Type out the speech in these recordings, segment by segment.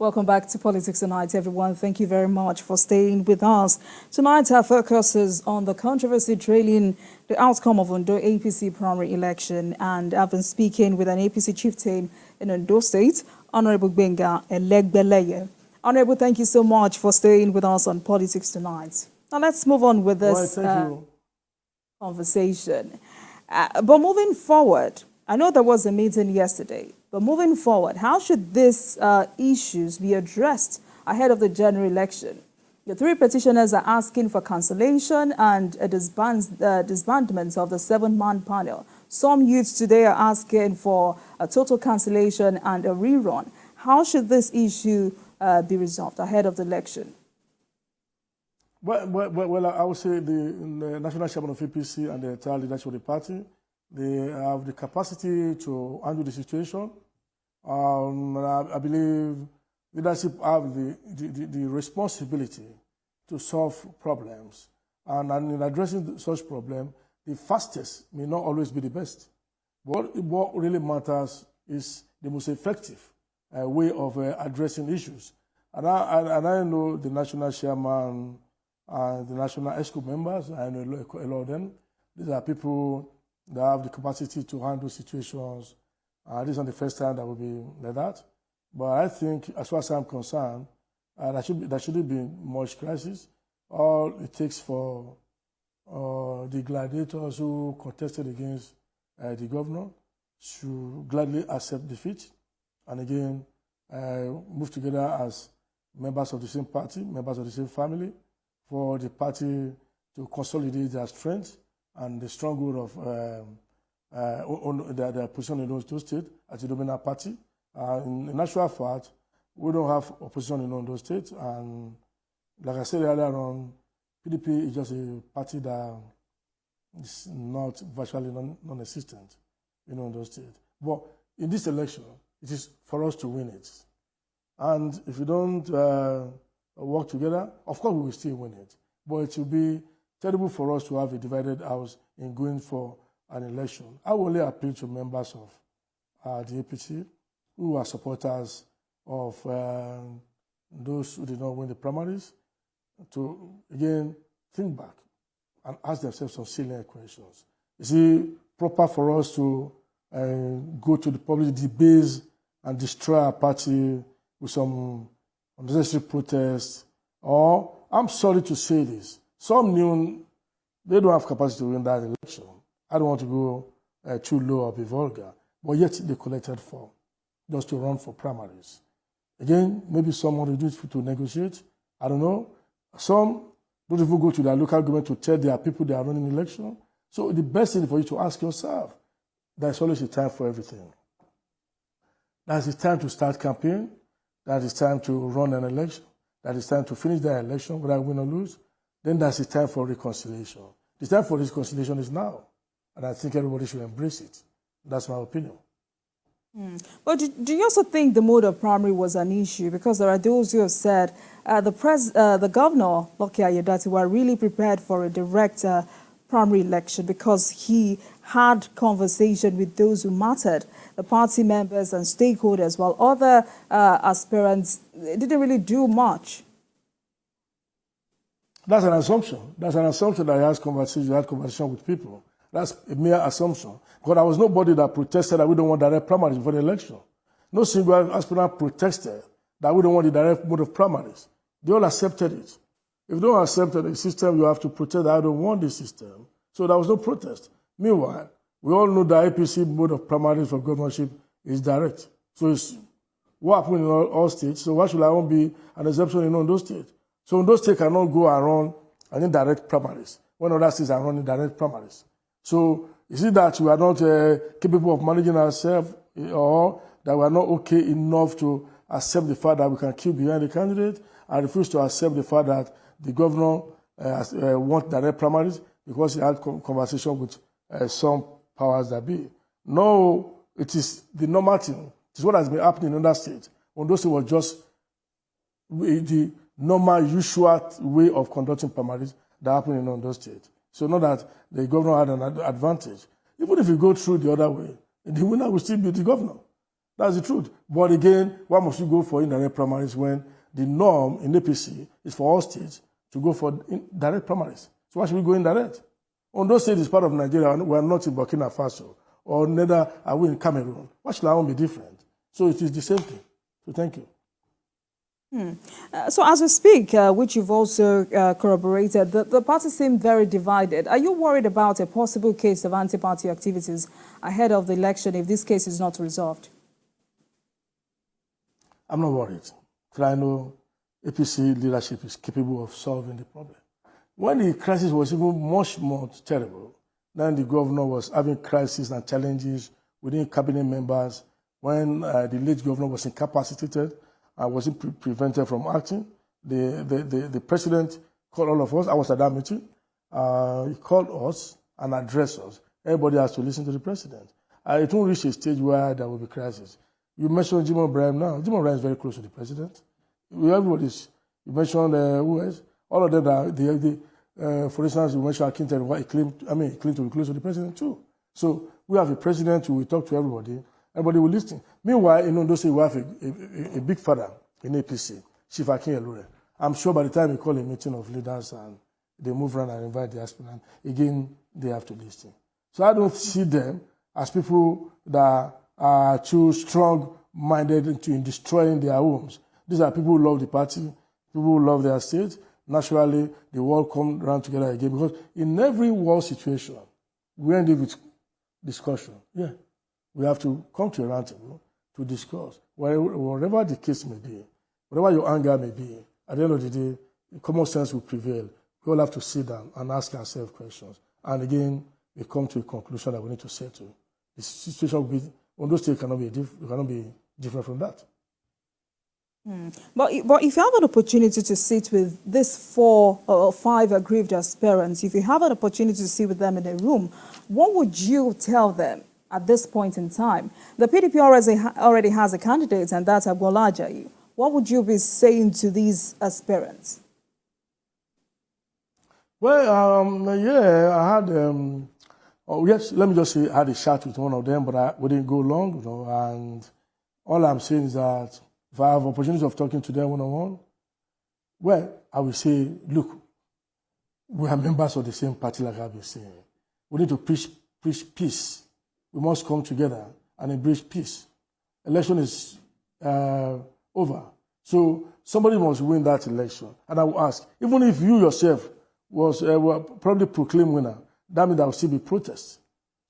Welcome back to Politics Tonight, everyone. Thank you very much for staying with us. Tonight, our focus is on the controversy trailing the outcome of Ondo APC primary election. And I've been speaking with an APC chieftain in Ondo State, Honorable Benga Elegbeleye. Honorable, thank you so much for staying with us on Politics Tonight. Now, let's move on with this conversation. But moving forward, I know there was a meeting yesterday. But moving forward, how should these issues be addressed ahead of the general election? The three petitioners are asking for cancellation and a disbandment of the 7-man panel. Some youths today are asking for a total cancellation and a rerun. How should this issue be resolved ahead of the election? Well, I would say the national chairman of APC and the entire leadership of the party, they have the capacity to handle the situation. I believe leadership have the responsibility to solve problems. And in addressing such problems, the fastest may not always be the best. But what really matters is the most effective way of addressing issues. And I know the national chairman and the national ESCO members, I know a lot of them. These are people that have the capacity to handle situations. This is not the first time that will be like that. But I think, as far as I'm concerned, there shouldn't be much crisis. All it takes for the gladiators who contested against the governor to gladly accept defeat and again move together as members of the same party, members of the same family, for the party to consolidate their strength and the stronghold of their position in Ondo State as a dominant party. In actual fact, we don't have opposition in Ondo State, and like I said earlier on, PDP is just a party that is not virtually non-existent in Ondo State. But in this election, it is for us to win it. And if we don't work together, of course we will still win it. But it will be terrible for us to have a divided house in going for an election. I will only appeal to members of the APC who are supporters of those who did not win the primaries to, again, think back and ask themselves some salient questions. Is it proper for us to go to the public debate and destroy our party with some unnecessary protests? Or, I'm sorry to say this, some knew they don't have capacity to win that election. I don't want to go too low or be vulgar, but yet they collected for just to run for primaries. Again, maybe some want to do it to negotiate. I don't know. Some don't even go to their local government to tell their people they are running an election. So the best thing for you to ask yourself, there's always a time for everything. That is time to start campaign. That is time to run an election. That is time to finish that election, whether win or lose. Then that's the time for reconciliation. The time for reconciliation is now. And I think everybody should embrace it. That's my opinion. But do you also think the mode of primary was an issue? Because there are those who have said the governor, Aiyedatiwa, really prepared for a direct primary election because he had conversation with those who mattered, the party members and stakeholders, while other aspirants didn't really do much. That's an assumption. That's an assumption that he had conversation with people. That's a mere assumption. Because there was nobody that protested that we don't want direct primaries before the election. No single aspirant protested that we don't want the direct mode of primaries. They all accepted it. If you don't accept the system, you have to protest that I don't want this system. So there was no protest. Meanwhile, we all know the APC mode of primaries for governorship is direct. So it's what happened in all states. So why should I want be an exception in Ondo State? So Ondo State cannot go around and indirect primaries when other states are running direct primaries. So is it that we are not capable of managing ourselves, or that we are not okay enough to accept the fact that we can keep behind the candidate and refuse to accept the fact that the governor wants direct primaries because he had conversation with some powers that be? No, it is the normal thing. It is what has been happening in other states. Ondo State was just the normal, usual way of conducting primaries that happened in Ondo State. So not that the governor had an advantage. Even if you go through the other way, the winner will still be the governor. That's the truth. But again, why must you go for indirect primaries when the norm in APC is for all states to go for direct primaries? So why should we go indirect? Ondo State is part of Nigeria. We are not in Burkina Faso, or neither are we in Cameroon. Why should our own be different? So it is the same thing. So thank you. So as we speak, which you've also corroborated, the parties seem very divided. Are you worried about a possible case of anti-party activities ahead of the election if this case is not resolved? I'm not worried, because I know APC leadership is capable of solving the problem. When the crisis was even much more terrible, then the governor was having crises and challenges within cabinet members, when the late governor was incapacitated and wasn't prevented from acting. The president called all of us. I was at that meeting. He called us and addressed us. Everybody has to listen to the president. It won't reach a stage where there will be crisis. You mentioned Jim O'Brien now. Jim O'Brien is very close to the president. You mentioned who else? All of them are, for instance, you mentioned Akintel, he claimed to be close to the president too. So we have a president who will talk to everybody. Everybody will listen. Meanwhile, in Ondo State, we have a big father in APC, Chief Aiyedatiwa. I'm sure by the time we call a meeting of leaders and they move around and invite the aspirants, again, they have to listen. So I don't see them as people that are too strong-minded in destroying their homes. These are people who love the party, people who love their state. Naturally, they all come around together again, because in every war situation, we end it with discussion. Yeah. We have to come to a round table to discuss. Whatever the case may be, whatever your anger may be, at the end of the day, common sense will prevail. We all have to sit down and ask ourselves questions. And again, we come to a conclusion that we need to settle. The situation will be, Ondo State cannot be different from that. But if you have an opportunity to sit with these 4 or 5 aggrieved aspirants, if you have an opportunity to sit with them in a room, what would you tell them at this point in time? The PDP already has a candidate, and that's Elegbeleye. What would you be saying to these aspirants? Well, yeah, I had, yes, let me just say I had a chat with one of them, but we didn't go long, and all I'm saying is that if I have opportunity of talking to them one-on-one, well, I will say, look, we are members of the same party, like I've been saying. We need to preach peace. We must come together and embrace peace. Election is over. So somebody must win that election. And I will ask, even if you yourself were probably proclaimed winner, that means there will still be protests.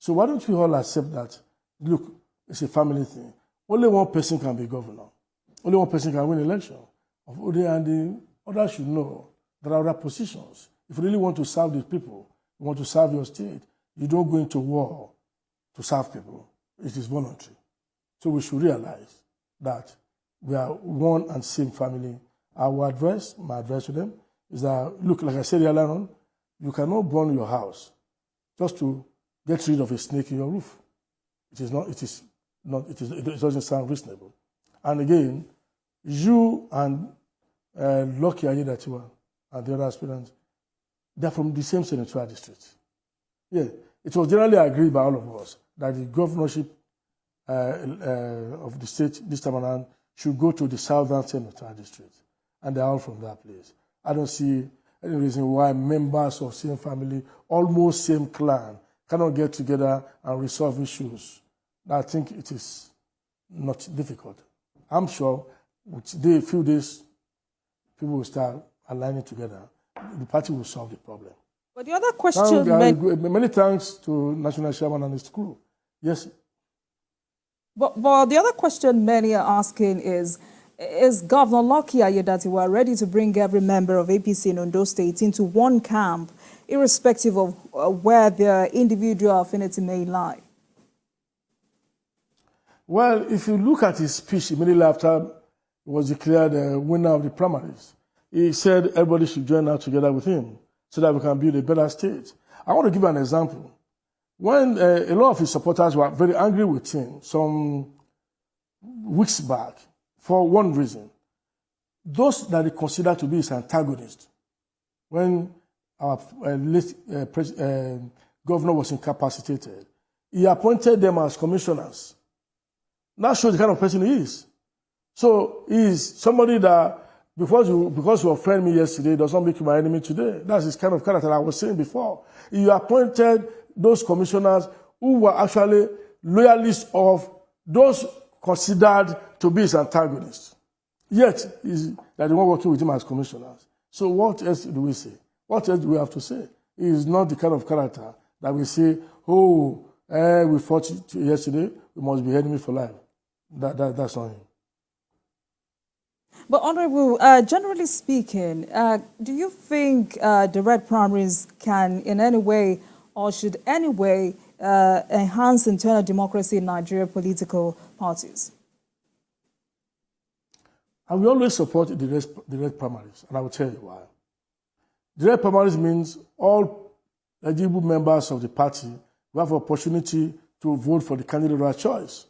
So why don't we all accept that, look, it's a family thing. Only one person can be governor. Only one person can win election. And the others should know there are other positions. If you really want to serve the people, you want to serve your state, you don't go into war to serve people. It is voluntary. So we should realize that we are one and same family. My advice to them is that, look, like I said earlier on, you cannot burn your house just to get rid of a snake in your roof. It doesn't sound reasonable. And again, you and Lucky Aiyedatiwa and the other aspirants, they're from the same senatorial district. Yeah, it was generally agreed by all of us that the governorship of the state this time around should go to the southern senatorial district. And they're all from that place. I don't see any reason why members of same family, almost same clan, cannot get together and resolve issues. I think it is not difficult. I'm sure within a few days, people will start aligning together. The party will solve the problem. But the other question... Many thanks to National Chairman and his crew. Yes. But the other question many are asking is Governor Lucky Aiyedatiwa ready to bring every member of APC in Ondo State into one camp, irrespective of where their individual affinity may lie? Well, if you look at his speech immediately after he was declared the winner of the primaries, he said everybody should join out together with him so that we can build a better state. I want to give an example. When a lot of his supporters were very angry with him some weeks back for one reason, those that he considered to be his antagonists, when our late governor was incapacitated, he appointed them as commissioners. That shows the kind of person he is. So he is somebody that, because you offended me yesterday, does not make you my enemy today. That's his kind of character I was saying before. You appointed those commissioners who were actually loyalists of those considered to be his antagonists. Yet, that they weren't working with him as commissioners. So what else do we say? What else do we have to say? He is not the kind of character that we say, oh, we fought yesterday, we must be enemy for life. That's not him. But Honorable, generally speaking, do you think direct primaries can in any way or should any way enhance internal democracy in Nigeria political parties? I will always support direct primaries, and I will tell you why. Direct primaries means all eligible members of the party will have opportunity to vote for the candidate of their choice.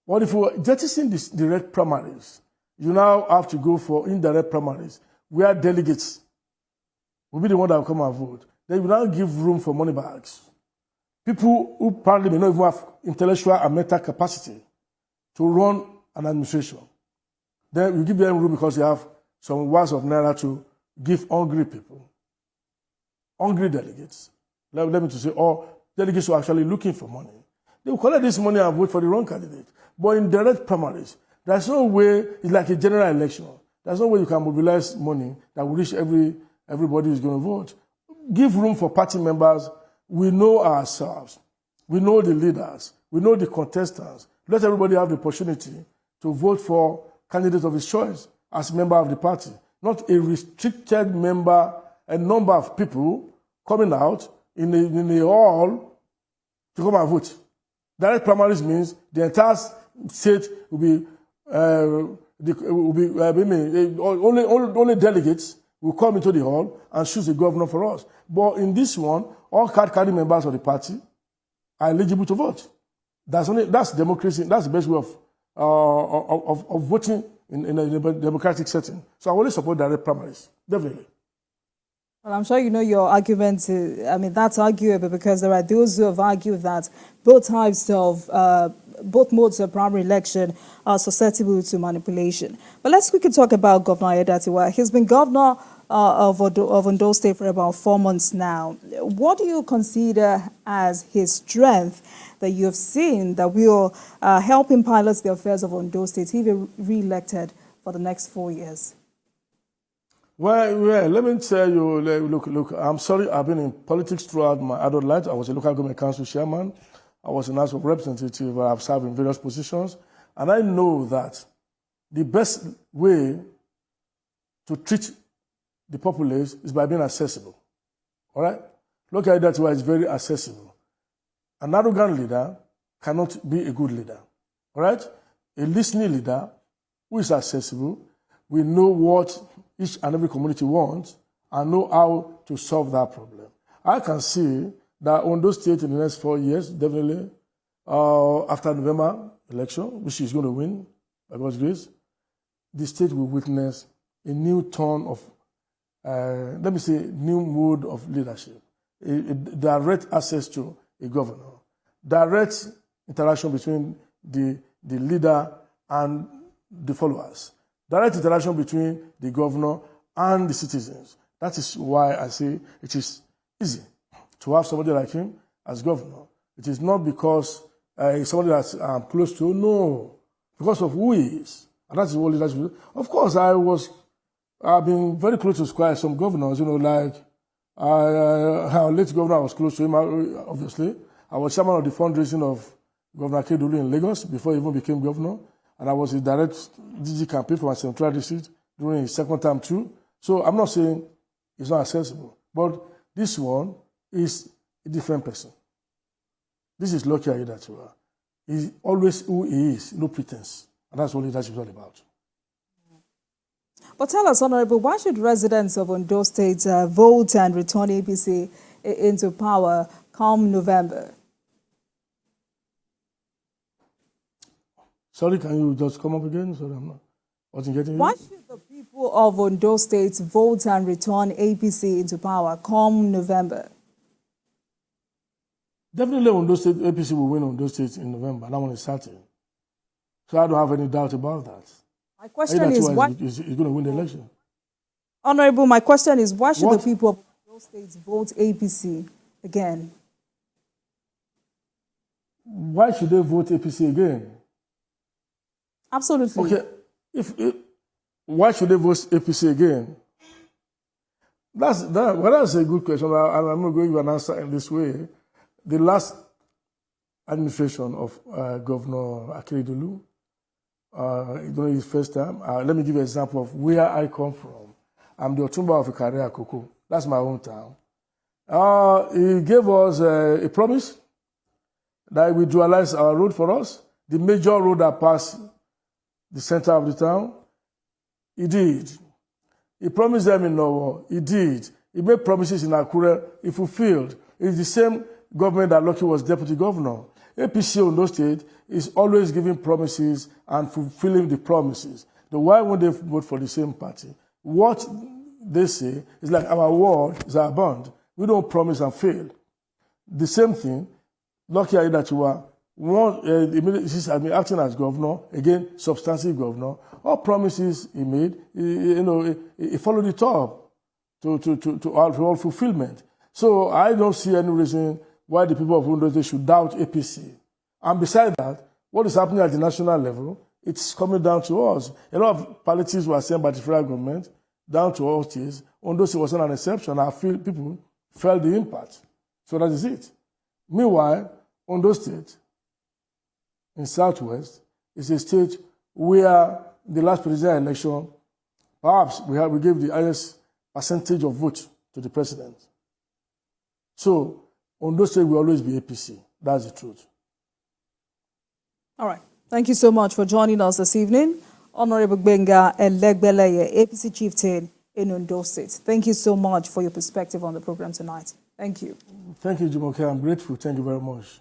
But if we jettison these direct primaries, you now have to go for indirect primaries, where delegates will be the one that will come and vote. Then you now give room for money bags. People who apparently may not even have intellectual and mental capacity to run an administration. Then you give them room because they have some words of naira to give hungry people, hungry delegates. Let me to say, or delegates who are actually looking for money. They will collect this money and vote for the wrong candidate. But in direct primaries, there's no way, it's like a general election. There's no way you can mobilize money that will reach everybody who's going to vote. Give room for party members. We know ourselves. We know the leaders. We know the contestants. Let everybody have the opportunity to vote for candidates of his choice as a member of the party. Not a restricted member, a number of people coming out in the hall to come and vote. Direct primaries means the entire state will be only delegates will come into the hall and choose the governor for us. But in this one, all card-carrying members of the party are eligible to vote. That's democracy. That's the best way of voting in a democratic setting. So I always support direct primaries, definitely. Well, I'm sure you know your argument. That's arguable because there are those who have argued that both types of both modes of primary election are susceptible to manipulation. But let's quickly talk about Governor Aiyedatiwa. He's been governor of Osun State for about 4 months now. What do you consider as his strength that you have seen that will help him pilot the affairs of Osun State if he's re-elected for the next 4 years? Well, let me tell you, look, I'm sorry, I've been in politics throughout my adult life. I was a local government council chairman. I was a national representative. I've served in various positions. And I know that the best way to treat the populace is by being accessible. All right? Look at that, is very accessible. An arrogant leader cannot be a good leader. All right? A listening leader who is accessible will know what each and every community wants and know how to solve that problem. I can see that Osun State in the next 4 years, definitely, after November election, which is going to win, by God's grace, the state will witness a new turn of, new mode of leadership, a direct access to a governor, direct interaction between the leader and the followers, direct interaction between the governor and the citizens. That is why I say it is easy to have somebody like him as governor. It is not because he's somebody that I'm close to, no, because of who he is. And that's what leadership is. Of course, I've been very close to quite some governors, like our late governor, I was close to him, obviously. I was chairman of the fundraising of Governor Aiyedatiwa in Lagos before he even became governor. And I was a direct DG campaign for my central district during his second term too. So I'm not saying it's not accessible. But this one is a different person. This is Lucky Aiyedatiwa. He's always who he is, no pretense. And that's what leadership is all about. But tell us, Honorable, why should residents of Osun State vote and return APC into power come November? Sorry, can you just come up again? Sorry, I'm not. Wasn't getting you. Why should the people of Osun State vote and return APC into power come November? Definitely Osun State, APC will win Osun State in November. That one is certain. So I don't have any doubt about that. My question is why is going to win the election. Honorable, my question is why should the people of those states vote APC again? Why should they vote APC again? Absolutely. Okay. Why should they vote APC again? That's a good question. I'm not going to give an answer in this way. The last administration of Governor Aiyedatiwa, during his first time, let me give you an example of where I come from. I'm the Otumba of Ikare Akoko. That's my hometown. He gave us a promise that he would dualize our road for us, the major road that passed the center of the town. He did. He promised them in Nowo. He did. He made promises in Akure. He fulfilled. It's the same government that Lucky was deputy governor. APC Osun State is always giving promises and fulfilling the promises. Then why won't they vote for the same party? What they say is like our word is our bond. We don't promise and fail. The same thing, Lucky Aiyedatiwa, acting as governor, again, substantive governor, all promises he made, he followed it up to all fulfillment. So I don't see any reason why the people of Osun State should doubt APC. And besides that, what is happening at the national level, it's coming down to us. A lot of palliatives were sent by the federal government down to all states. Osun State was not an exception. I feel people felt the impact. So that is it. Meanwhile, Osun State in Southwest is a state where the last presidential election, perhaps we gave the highest percentage of vote to the president. So Osun State will always be APC. That's the truth. All right. Thank you so much for joining us this evening. Honorable Benga Elegbeleye, APC chieftain in Osun State. Thank you so much for your perspective on the program tonight. Thank you. Thank you, Jumoke. I'm grateful. Thank you very much.